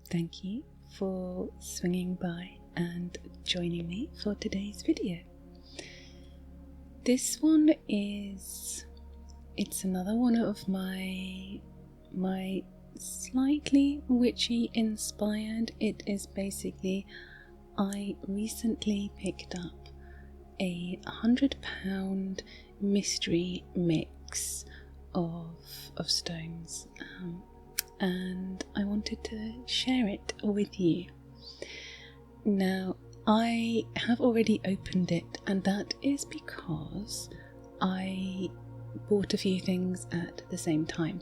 thank you for swinging by and joining me for today's video. This one it's another one of my slightly witchy inspired. It is basically, I recently picked up a £100 mystery mix of stones, and I wanted to share it with you. Now, I have already opened it, and that is because I bought a few things at the same time,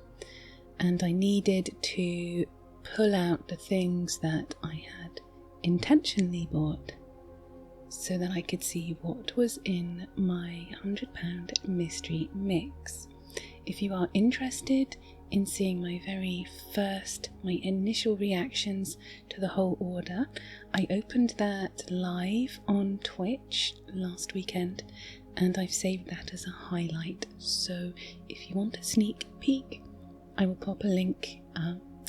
and I needed to pull out the things that I had intentionally bought so that I could see what was in my £100 mystery mix. If you are interested in seeing my initial reactions to the whole order, I opened that live on Twitch last weekend, and I've saved that as a highlight. So if you want a sneak peek, I will pop a link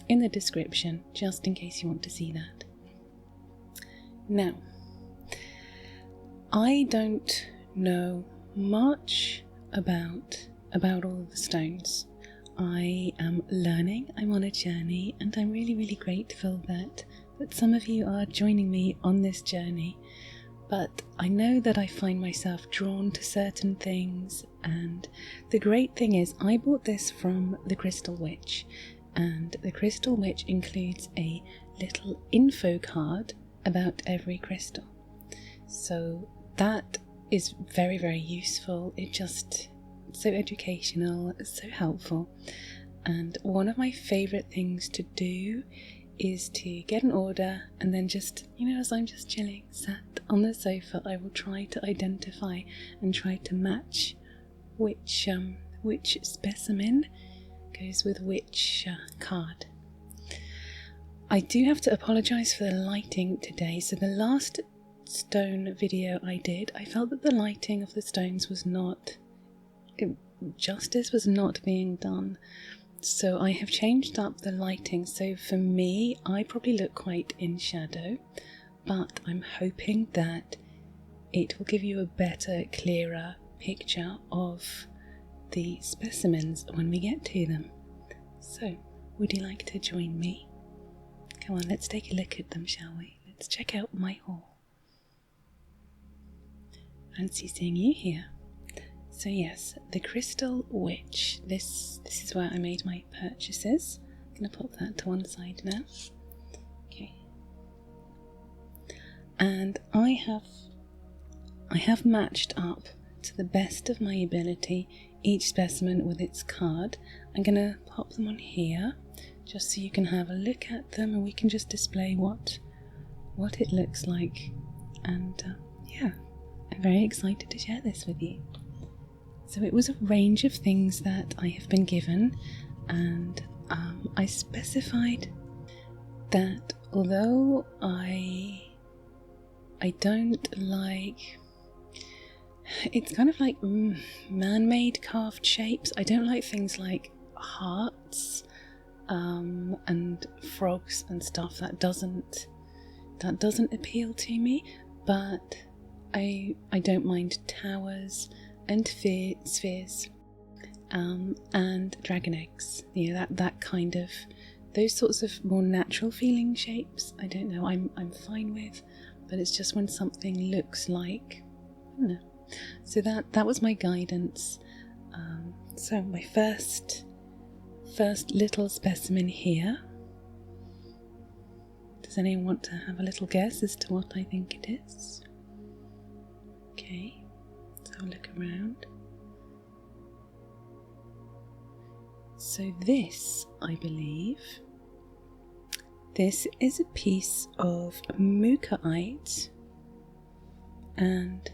in the description just in case you want to see that. Now, I don't know much about all of the stones. I am learning, I'm on a journey, and I'm really grateful that some of you are joining me on this journey. But I know that I find myself drawn to certain things, and the great thing is I bought this from the Crystal Witch, and the Crystal Witch includes a little info card about every crystal. So that is very useful. It's so educational, it's so helpful. And one of my favourite things to do is to get an order and then just, as I'm just chilling, sat on the sofa, I will try to identify and try to match which specimen goes with which card. I do have to apologise for the lighting today. So the last stone video I did, I felt that the lighting of the stones was not, justice was not being done. So I have changed up the lighting. So for me, I probably look quite in shadow, but I'm hoping that it will give you a better, clearer picture of the specimens when we get to them. So, would you like to join me? Come on, let's take a look at them, shall we? Let's check out my haul. Fancy seeing you here. So yes, the Crystal Witch. This is where I made my purchases. I'm going to pop that to one side now. Okay. And I have matched up to the best of my ability each specimen with its card. I'm going to pop them on here just so you can have a look at them, and we can just display what it looks like. And yeah, I'm very excited to share this with you. So it was a range of things that I have been given, and I specified that although I don't like, it's kind of like man-made carved shapes. I don't like things like hearts and frogs and stuff. That doesn't appeal to me. But I don't mind towers and spheres, and dragon eggs. That kind of, those sorts of more natural feeling shapes. I don't know. I'm fine with, but it's just when something looks like, I don't know. So that was my guidance. So my first little specimen here. Does anyone want to have a little guess as to what I think it is? Okay. Have a look around. So this, I believe, this is a piece of Mookaite, and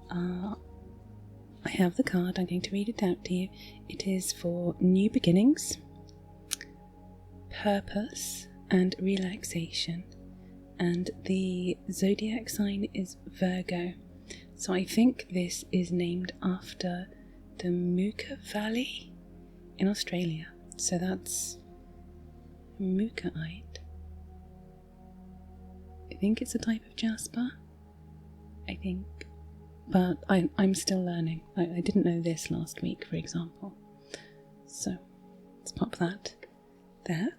I have the card. I'm going to read it out to you. It is for new beginnings, purpose, and relaxation, and the zodiac sign is Virgo. So I think this is named after the Mooka Valley in Australia. So that's Mookaite. think it's a type of jasper. I think. But I'm still learning. I didn't know this last week, for example. So let's pop that there.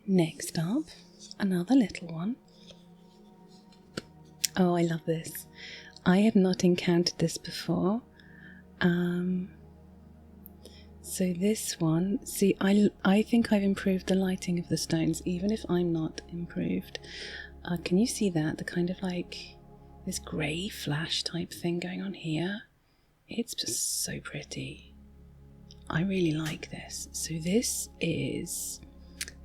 Next up, another little one. Oh, I love this. I had not encountered this before. So this one, see, I think I've improved the lighting of the stones, even if I'm not improved. Can you see that? The kind of like this grey flash type thing going on here. It's just so pretty. I really like this. So this is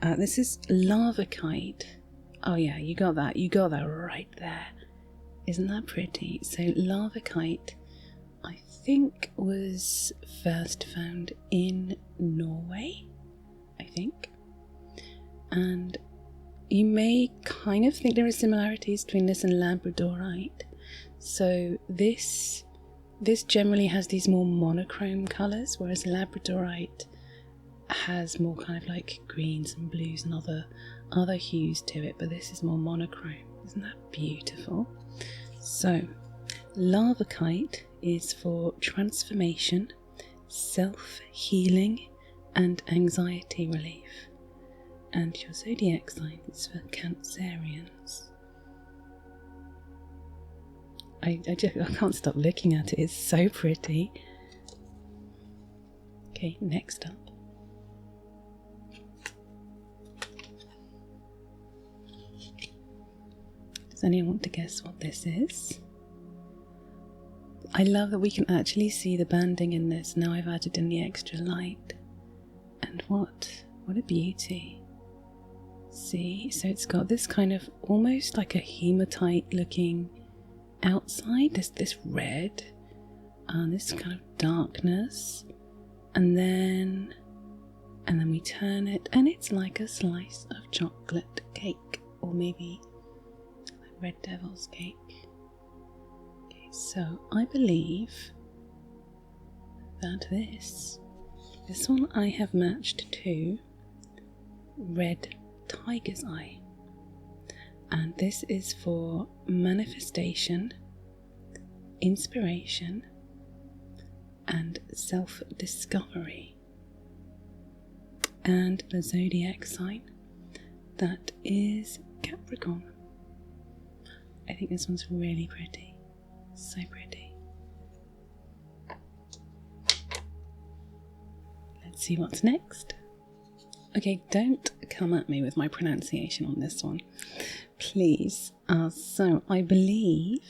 Larvikite. Oh yeah, you got that right there. Isn't that pretty? So Larvikite, I think, was first found in Norway, I think. And you may kind of think there are similarities between this and Labradorite. So this generally has these more monochrome colours, whereas Labradorite has more kind of like greens and blues and other hues to it, but this is more monochrome. Isn't that beautiful? So Larvikite is for transformation, self-healing and anxiety relief. And your zodiac sign is for Cancerians. I can't stop looking at it, it's so pretty. Okay, next up. Does anyone want to guess what this is? I love that we can actually see the banding in this. Now I've added in the extra light. And what a beauty. See, so it's got this kind of almost like a hematite looking outside. There's this red, this kind of darkness, and then we turn it and it's like a slice of chocolate cake, or maybe red devil's cake. Okay, so I believe that this one I have matched to red tiger's eye, and this is for manifestation, inspiration and self-discovery. And the zodiac sign, that is Capricorn. I think this one's really pretty. So pretty. Let's see what's next. Okay, don't come at me with my pronunciation on this one, please. So I believe,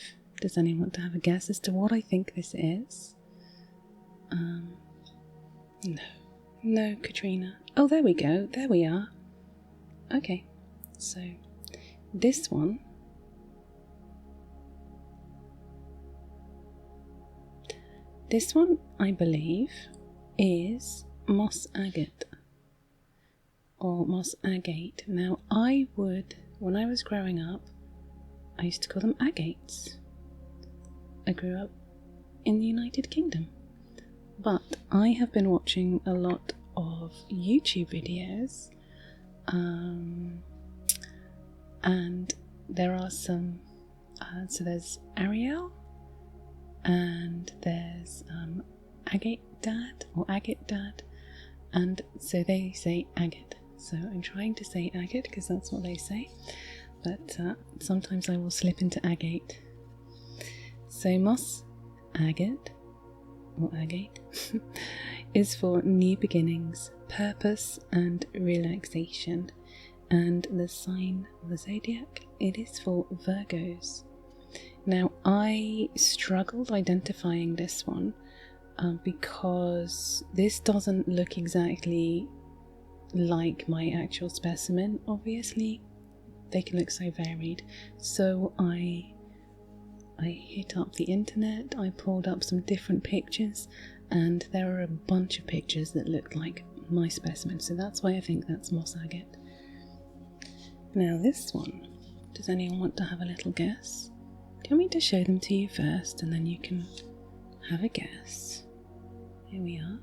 does anyone want to have a guess as to what I think this is? No, Katrina. Oh, there we go. There we are. Okay, so this one I believe is moss agate or moss agate. Now when I was growing up, I used to call them agates. I grew up in the United Kingdom, but I have been watching a lot of YouTube videos, and there are some, so there's Ariel, and there's Agate Dad, and so they say agate. So I'm trying to say agate because that's what they say, but sometimes I will slip into agate. So moss agate, or agate, is for new beginnings, purpose and relaxation. And the sign of the zodiac, it is for Virgos. Now I struggled identifying this one because this doesn't look exactly like my actual specimen. Obviously they can look so varied, so I hit up the internet, I pulled up some different pictures, and there are a bunch of pictures that look like my specimen, so that's why I think that's moss agate. Now this one, does anyone want to have a little guess? Do you want me to show them to you first and then you can have a guess? Here we are.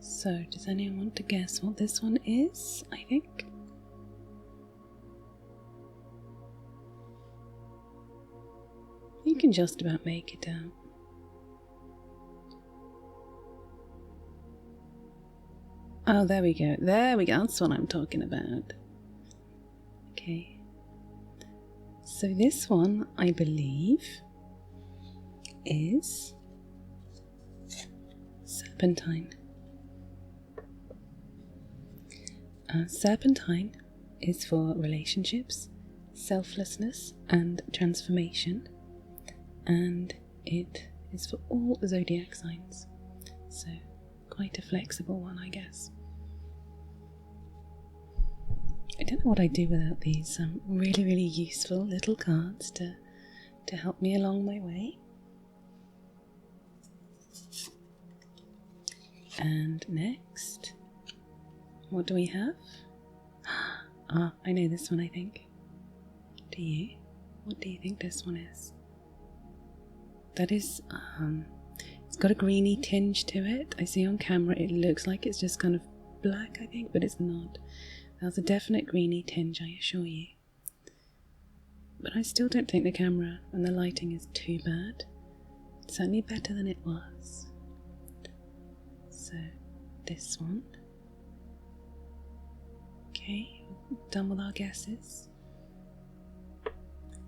So, does anyone want to guess what this one is? I think. You can just about make it out. Oh, there we go. There we go. That's what I'm talking about. Okay. So this one, I believe, is Serpentine. Serpentine is for relationships, selflessness, and transformation, and it is for all zodiac signs. So, quite a flexible one, I guess. I don't know what I'd do without these really, really useful little cards to help me along my way. And next, what do we have? I know this one, I think. Do you? What do you think this one is? That is, it's got a greeny tinge to it. I see on camera it looks like it's just kind of black, I think, but it's not. There's a definite greeny tinge, I assure you. But I still don't think the camera and the lighting is too bad. It's certainly better than it was. So, this one. Okay, done with our guesses.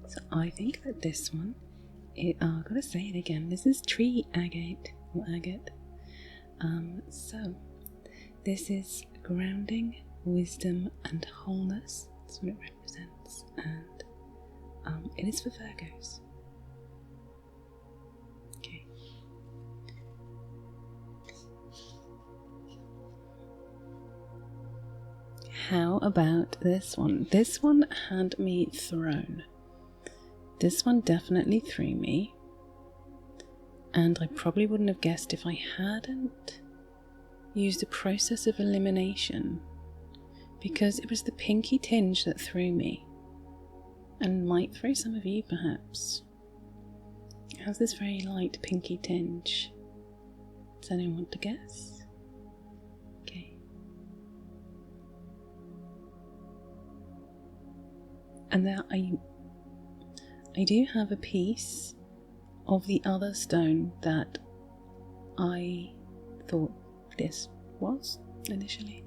So I think that this one, I've got to say it again, this is tree agate, or agate. So, this is grounding, wisdom and wholeness. That's what it represents. And it is for Virgos. Okay. How about this one? This one had me thrown. This one definitely threw me. And I probably wouldn't have guessed if I hadn't used a process of elimination, because it was the pinky tinge that threw me, and might throw some of you perhaps. It has this very light pinky tinge. Does anyone want to guess? Okay. And there I do have a piece of the other stone that I thought this was initially.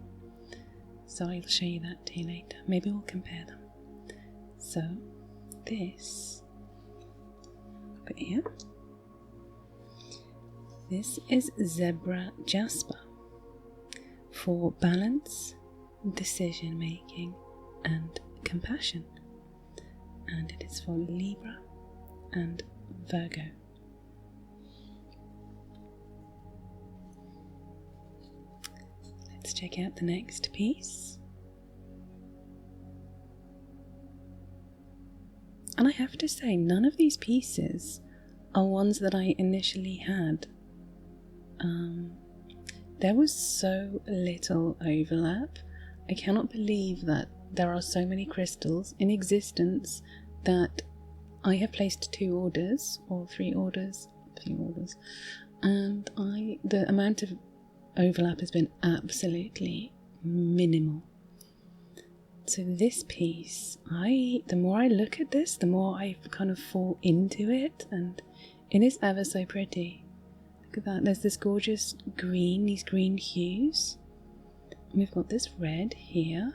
So I'll show you that to you later. Maybe we'll compare them. So this, I'll put it here. This is Zebra Jasper for balance, decision making and compassion. And it is for Libra and Virgo. Let's check out the next piece. And I have to say, none of these pieces are ones that I initially had. There was so little overlap. I cannot believe that there are so many crystals in existence that I have placed 2 orders, or 3 orders, and the amount of overlap has been absolutely minimal. So this piece, the more I look at this, the more I kind of fall into it, and it is ever so pretty. Look at that, there's this gorgeous green, these green hues, and we've got this red here.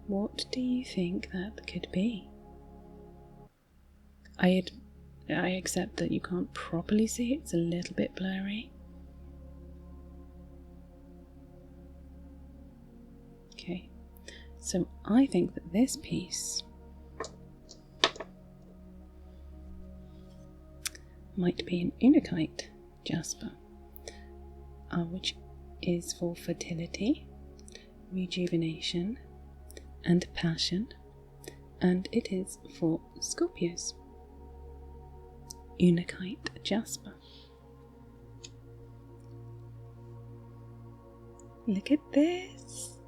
What do you think that could be? I accept that you can't properly see it, it's a little bit blurry. Okay, so I think that this piece might be an Unakite Jasper, which is for fertility, rejuvenation and passion, and it is for Scorpios. Unakite Jasper. Look at this.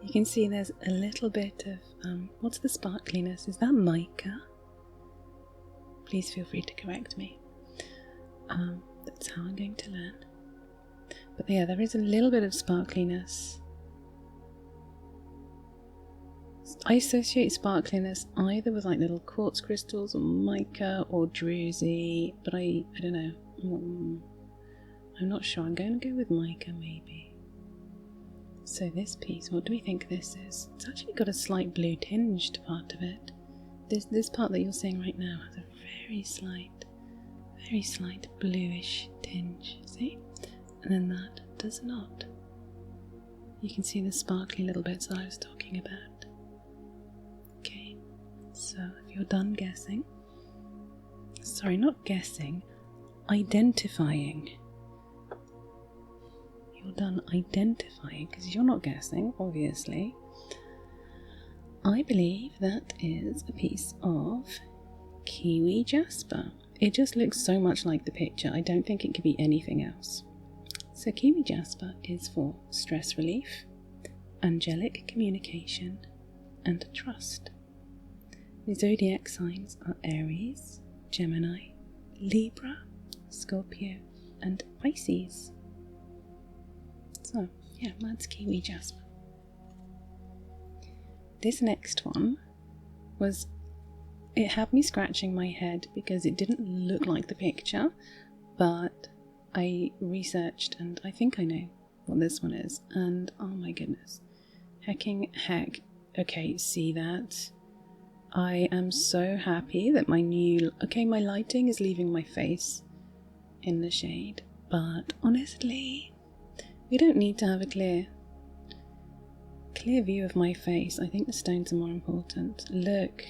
You can see there's a little bit of, what's the sparkliness? Is that mica? Please feel free to correct me. That's how I'm going to But yeah, there is a little bit of sparkliness. I associate sparkliness either with like little quartz crystals or mica or druzy, but I don't know. I'm not sure. I'm going to go with mica maybe. So this piece, what do we think this is? It's actually got a slight blue tinged part of it. This part that you're seeing right now has a very slight bluish tinge, see? And then that does not. You can see the sparkly little bits that I was talking about. Okay, so if you're done guessing, sorry, not guessing, identifying. You're done identifying, because you're not guessing, obviously. I believe that is a piece of Kiwi Jasper. It just looks so much like the picture. I don't think it could be anything else. So Kiwi Jasper is for stress relief, angelic communication, and trust. The zodiac signs are Aries, Gemini, Libra, Scorpio, and Pisces. So yeah, that's Kiwi Jasper. This next one was, it had me scratching my head because it didn't look like the picture, but I researched and I think I know what this one is, and oh my goodness, heck, okay, see that? I am so happy that my lighting is leaving my face in the shade, but honestly, we don't need to have a clear view of my face. I think the stones are more important. Look,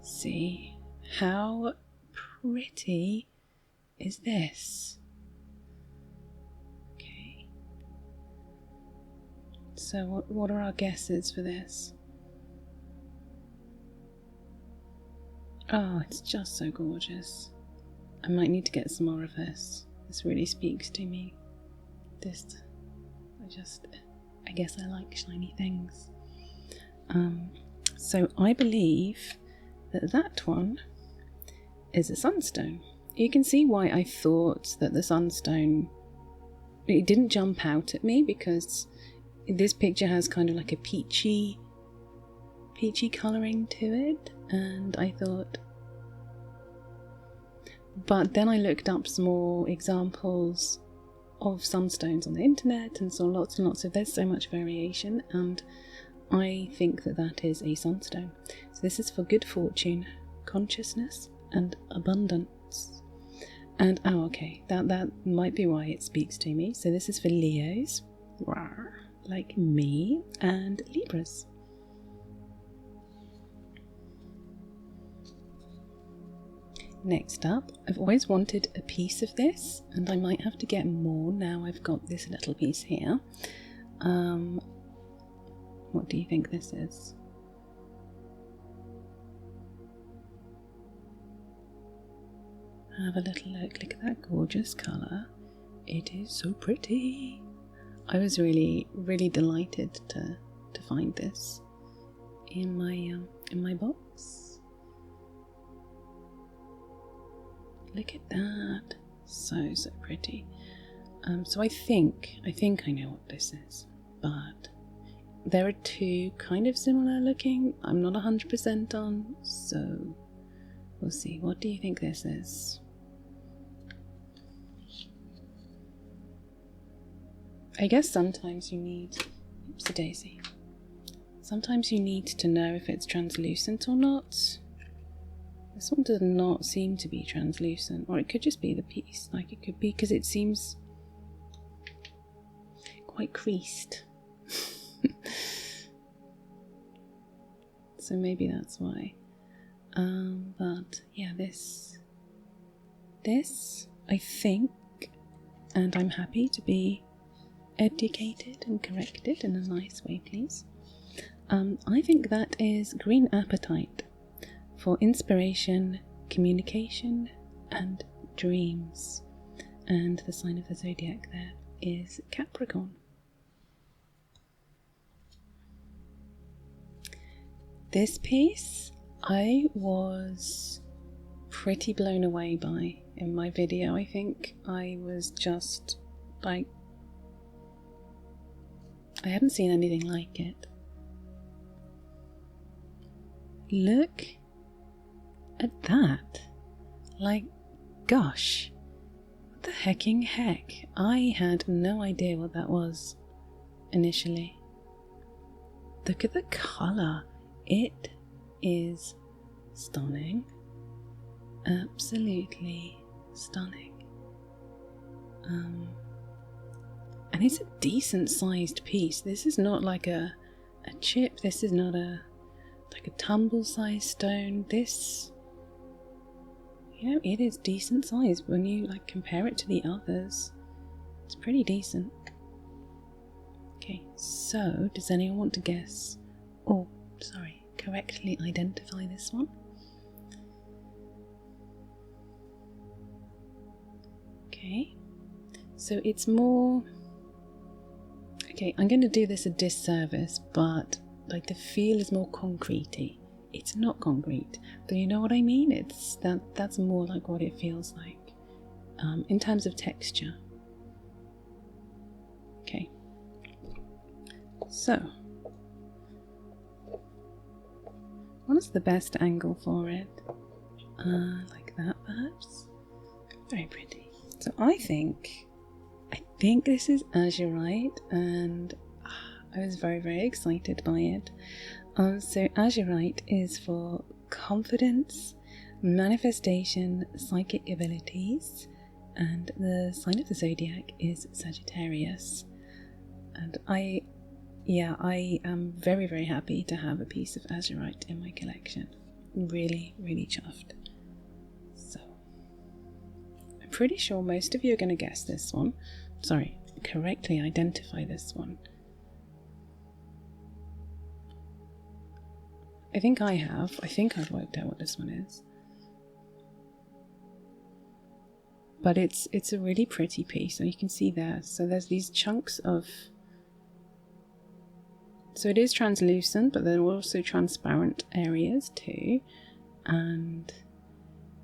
see, how pretty is this? Okay, so what are our guesses for this? Oh, it's just so gorgeous. I might need to get some more of this. This really speaks to me. I guess I like shiny things. So I believe that one is a sunstone. You can see why I thought that the sunstone, it didn't jump out at me, because this picture has kind of like a peachy colouring to it, and I thought, but then I looked up some more examples of sunstones on the internet and saw lots and lots of, there's so much variation, and I think that is a sunstone. So this is for good fortune, consciousness, and abundance. And oh, okay, that might be why it speaks to me. So this is for Leos, like me, and Libras. Next up, I've always wanted a piece of this, and I might have to get more now I've got this little piece here. What do you think this is? Have a little look. Look at that gorgeous colour. It is so pretty. I was really, really delighted to find this in my box. Look at that. So pretty. So I think I know what this is, but there are two kind of similar looking. I'm not 100% on, so we'll see. What do you think this is? I guess sometimes you need, oopsie daisy, sometimes you need to know if it's translucent or not. This one does not seem to be translucent, or it could just be the piece, like it could be, because it seems quite creased. So maybe that's why. But yeah, this I think, and I'm happy to be educated and corrected in a nice way, please. I think that is green apatite for inspiration, communication, and dreams. And the sign of the zodiac there is Capricorn. This piece I was pretty blown away by in my video. I think I was just like I haven't seen anything like it. Look at that. Like, gosh. What the hecking heck? I had no idea what that was initially. Look at the colour. It is stunning. Absolutely stunning. And it's a decent sized piece. This is not like a chip. This is not like a tumble sized stone. This, you know, it is decent size when you like compare it to the others. It's pretty decent. Okay, so does anyone want to guess? Oh, sorry, correctly identify this one? Okay, so it's more... Okay, I'm going to do this a disservice, but like the feel is more concretey. It's not concrete, but you know what I mean? It's that's more like what it feels like in terms of texture. Okay, so what is the best angle for it? Like that, perhaps. Very pretty. So I think this is Azurite, and I was very, very excited by it. So Azurite is for confidence, manifestation, psychic abilities, and the sign of the zodiac is Sagittarius. And I am very, very happy to have a piece of Azurite in my collection. Really, really chuffed. So I'm pretty sure most of you are going to guess this one. Sorry, correctly identify this one. I think I have. I think I've worked out what this one is. But it's a really pretty piece, and you can see there. So there's these chunks of... So it is translucent, but there are also transparent areas too. And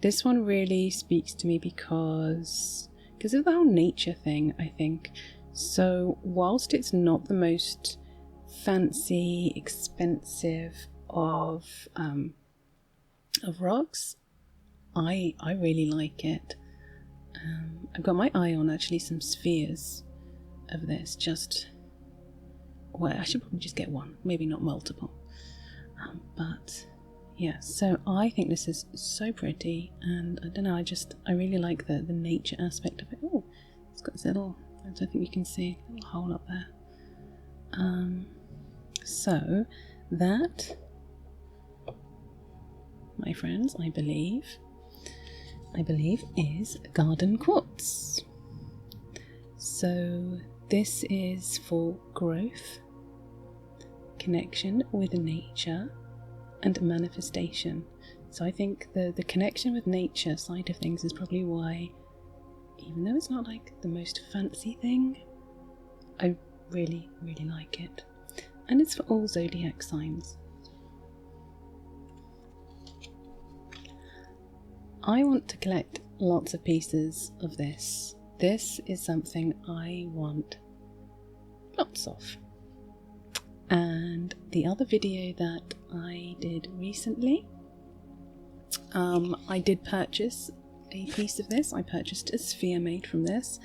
this one really speaks to me because of the whole nature thing, I think. So whilst it's not the most fancy, expensive of rocks, I really like it. I've got my eye on actually some spheres of this. Well, I should probably just get one, maybe not multiple. But yeah, so I think this is so pretty, and I don't know, I really like the nature aspect of it. Oh, it's got this little, I don't think you can see, a little hole up there. So that, my friends, I believe is garden quartz. So this is for growth, connection with nature, and manifestation. So I think the connection with nature side of things is probably why, even though it's not like the most fancy thing, I really, really like it. And it's for all zodiac signs. I want to collect lots of pieces of this. This is something I want lots of. And the other video that I did recently, I did purchase a piece of this. I purchased a sphere made from this,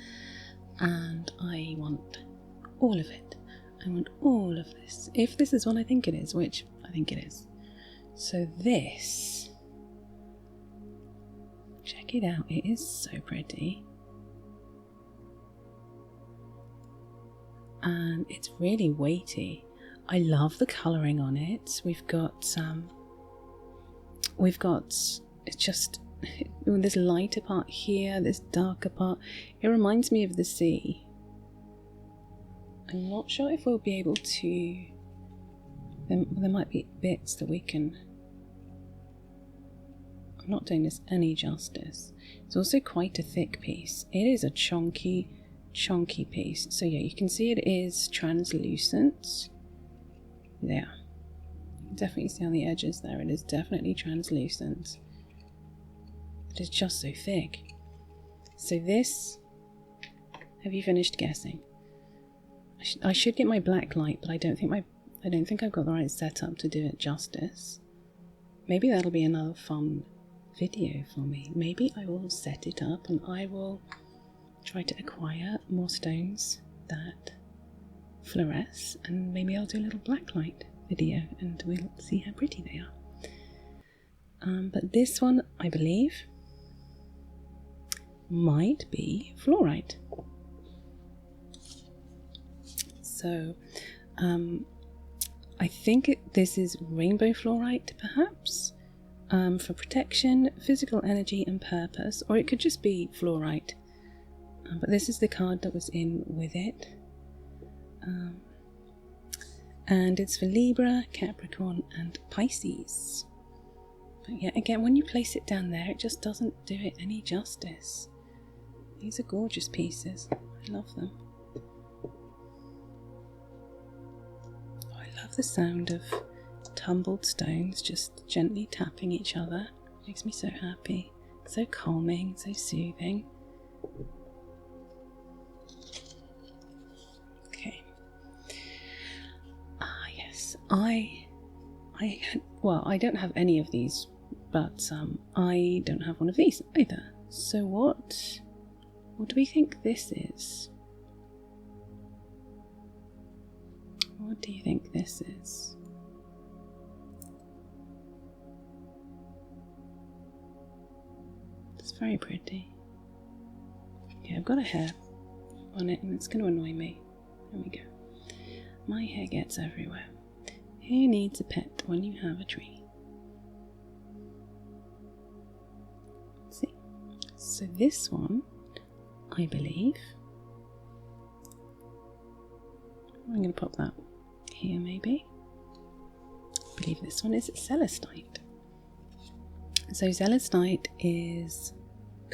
and I want all of it. I want all of this. If this is what I think it is, which I think it is. So this, check it out, it is so pretty. And it's really weighty. I love the colouring on it. It's just, this lighter part here, this darker part. It reminds me of the sea. I'm not sure if we'll be able to, there might be bits that we can, I'm not doing this any justice. It's also quite a thick piece. It is a chunky piece. So yeah, you can see it is translucent. There. You can definitely see on the edges there, it is definitely translucent. It is just so thick. So this, have you finished guessing? I should get my black light, but I don't think I've got the right setup to do it justice. Maybe that'll be another fun video for me. Maybe I will set it up and I will try to acquire more stones that fluoresce, and maybe I'll do a little black light video and we'll see how pretty they are. But this one, I believe, might be fluorite. So I think this is rainbow fluorite, perhaps, for protection, physical energy and purpose, or it could just be fluorite. But this is the card that was in with it. And it's for Libra, Capricorn and Pisces. But yeah, again, when you place it down there, it just doesn't do it any justice. These are gorgeous pieces. I love them. I love the sound of tumbled stones just gently tapping each other. It makes me so happy, so calming, so soothing. Okay. Ah, yes. I don't have any of these, but I don't have one of these either. So what do we think this is? What do you think this is? It's very pretty. Okay, I've got a hair on it and it's going to annoy me. There we go. My hair gets everywhere. Who needs a pet when you have a tree? Let's see. So this one, I believe, I'm going to pop that here maybe. I believe this one is Celestite. So Celestite is,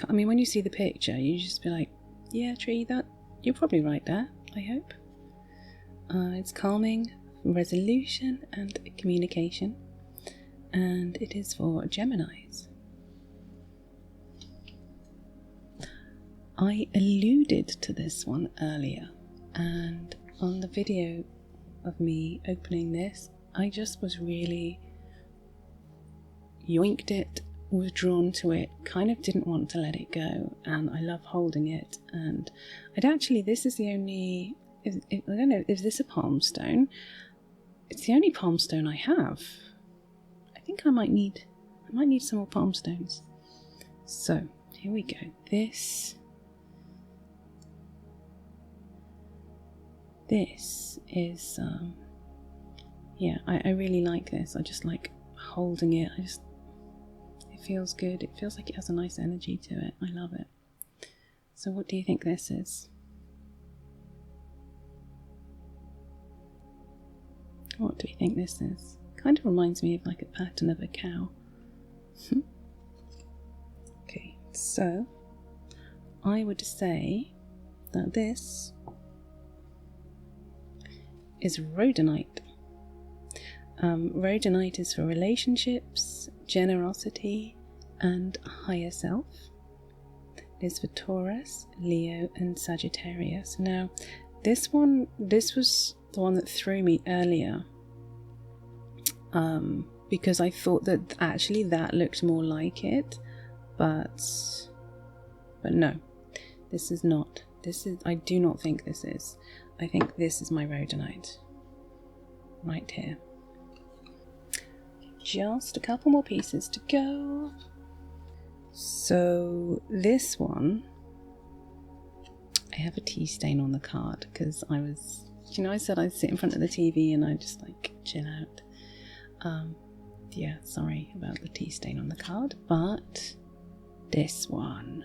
I mean, when you see the picture, you just be like, yeah, tree, that, you're probably right there, I hope. It's calming, resolution and communication, and it is for Geminis. I alluded to this one earlier, and on the video of me opening this, I just was really yoinked it, was drawn to it, kind of didn't want to let it go, and I love holding it. And this is the only, I don't know, is this a palm stone? It's the only palm stone I have. I think I might need some more palm stones. So here we go. This is yeah, I really like this. I just like holding it. It feels good. It feels like it has a nice energy to it. I love it. So what do you think this is? What do we think this is? Kind of reminds me of like a pattern of a cow. Okay, so I would say that this is Rhodonite. Rhodonite is for relationships, generosity, and higher self. It is for Taurus, Leo, and Sagittarius. Now, this was the one that threw me earlier, because I thought that actually that looked more like it, but no, this is not. I do not think this is. I think this is my Rhodonite right here. Just a couple more pieces to go. So this one, I have a tea stain on the card because I was, I said I'd sit in front of the TV and I'd just like chill out. Yeah, sorry about the tea stain on the card, but this one.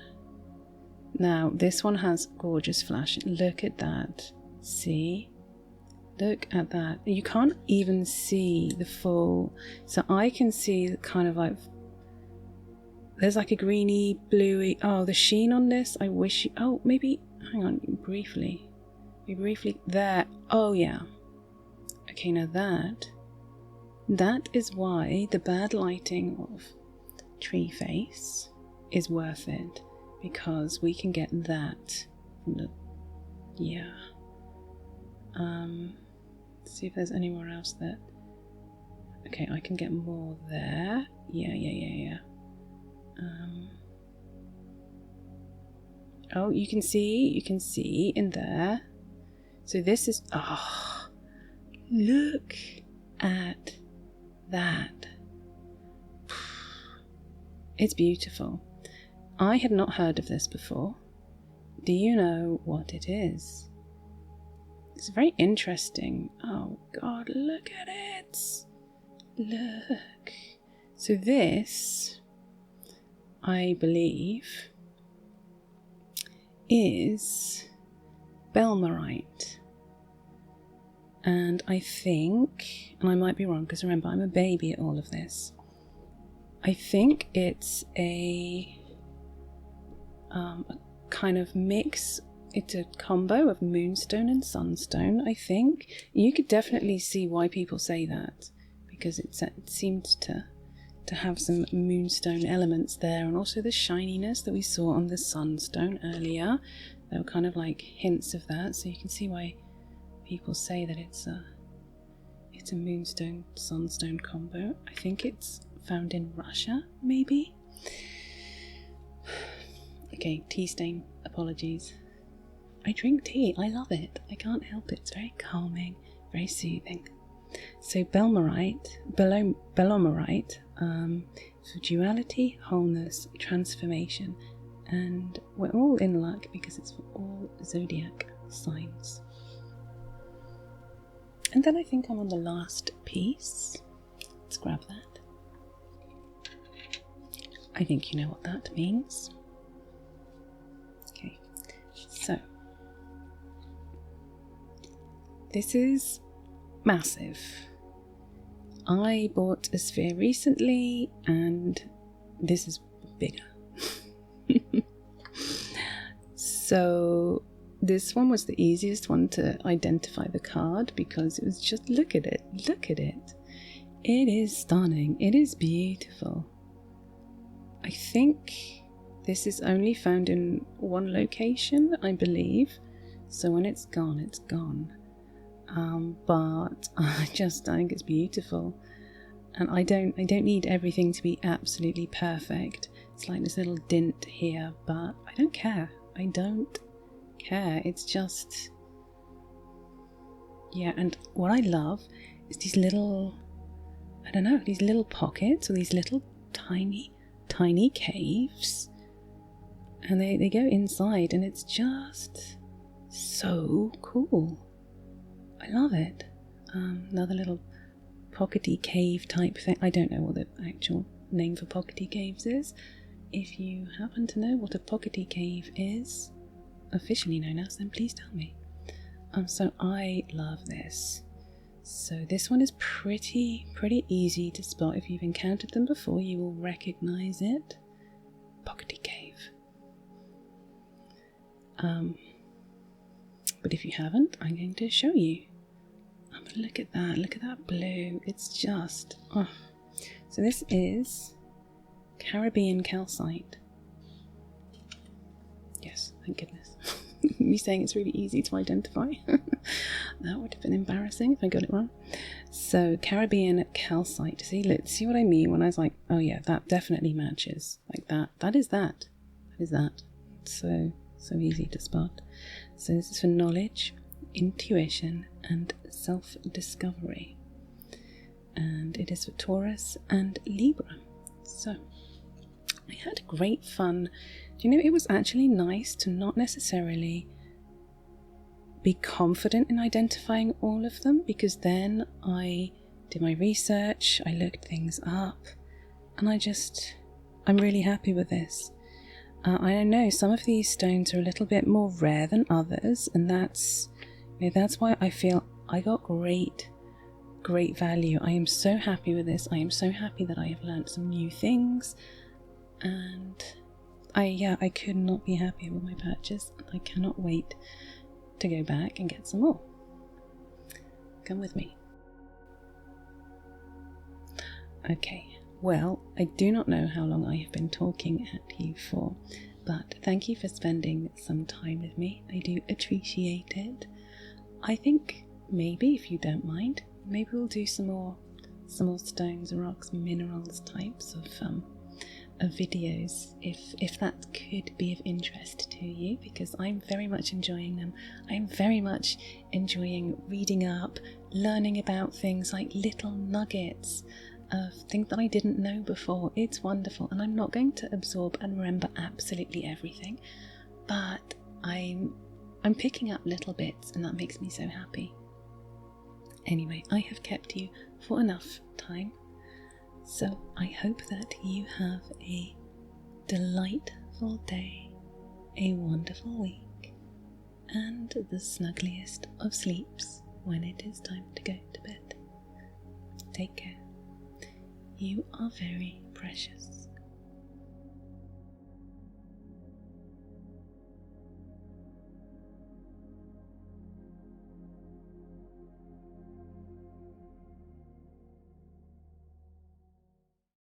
Now, this one has gorgeous flash. Look at that. See? Look at that. You can't even see the full. So I can see kind of like, there's like a greeny, bluey. Oh, the sheen on this. I wish you, oh, maybe, hang on, briefly. There. Oh, yeah. Okay, now that is why the bad lighting of tree face is worth it, because we can get that from the, yeah. See if there's anywhere else that... Okay, I can get more there. Yeah. Oh, you can see in there. So this is... Oh, look at that. It's beautiful. I had not heard of this before. Do you know what it is? It's very interesting. Oh God, look at it. Look. So this, I believe, is Belomorite. And I think, and I might be wrong because remember I'm a baby at all of this, I think it's a kind of mix. It's a combo of moonstone and sunstone, I think. You could definitely see why people say that, because it seems to have some moonstone elements there, and also the shininess that we saw on the sunstone earlier. There were kind of like hints of that, so you can see why people say that it's a moonstone sunstone combo. I think it's found in Russia, maybe. Okay, tea stain, apologies. I drink tea, I love it. I can't help it. It's very calming, very soothing. So Belomorite, for duality, wholeness, transformation, and we're all in luck because it's for all zodiac signs. And then I think I'm on the last piece. Let's grab that. I think you know what that means. Okay, so this is massive. I bought a sphere recently and this is bigger. So this one was the easiest one to identify the card because it was just, look at it. It is stunning. It is beautiful. I think this is only found in one location, I believe. So when it's gone, it's gone. But I think it's beautiful. And I don't need everything to be absolutely perfect. It's like this little dint here, but I don't care. It's just, yeah. And what I love is these little, I don't know, these little pockets or these little tiny caves, and they go inside, and it's just so cool. I love it. Another little pockety cave type thing. I don't know what the actual name for pockety caves is. If you happen to know what a pockety cave is, officially known as, then please tell me. So I love this. So this one is pretty easy to spot. If you've encountered them before, you will recognize it. Pockety cave. But if you haven't, I'm going to show you. But look at that blue. It's just, oh. So this is Carribean Calcite. Yes, thank goodness. Me saying it's really easy to identify. That would have been embarrassing if I got it wrong. So Carribean Calcite. See what I mean when I was like, oh yeah, that definitely matches. Like that. That is that. So easy to spot. So this is for knowledge, intuition, and self-discovery. And it is for Taurus and Libra. So I had great fun. Do you know, it was actually nice to not necessarily be confident in identifying all of them, because then I did my research, I looked things up, and I'm really happy with this. I know some of these stones are a little bit more rare than others, and that's why I feel I got great value. I am so happy with this. I am so happy that I have learned some new things, and I could not be happier with my purchase, and I cannot wait to go back and get some more. Come with me. Okay, well, I do not know how long I have been talking at you for, but thank you for spending some time with me. I do appreciate it. I think maybe, if you don't mind, maybe we'll do some more stones, rocks, minerals types of videos, if that could be of interest to you, because I'm very much enjoying them. I'm very much enjoying reading up, learning about things, like little nuggets of things that I didn't know before. It's wonderful, and I'm not going to absorb and remember absolutely everything, but I'm picking up little bits, and that makes me so happy. Anyway, I have kept you for enough time, so I hope that you have a delightful day, a wonderful week, and the snuggliest of sleeps when it is time to go to bed. Take care. You are very precious.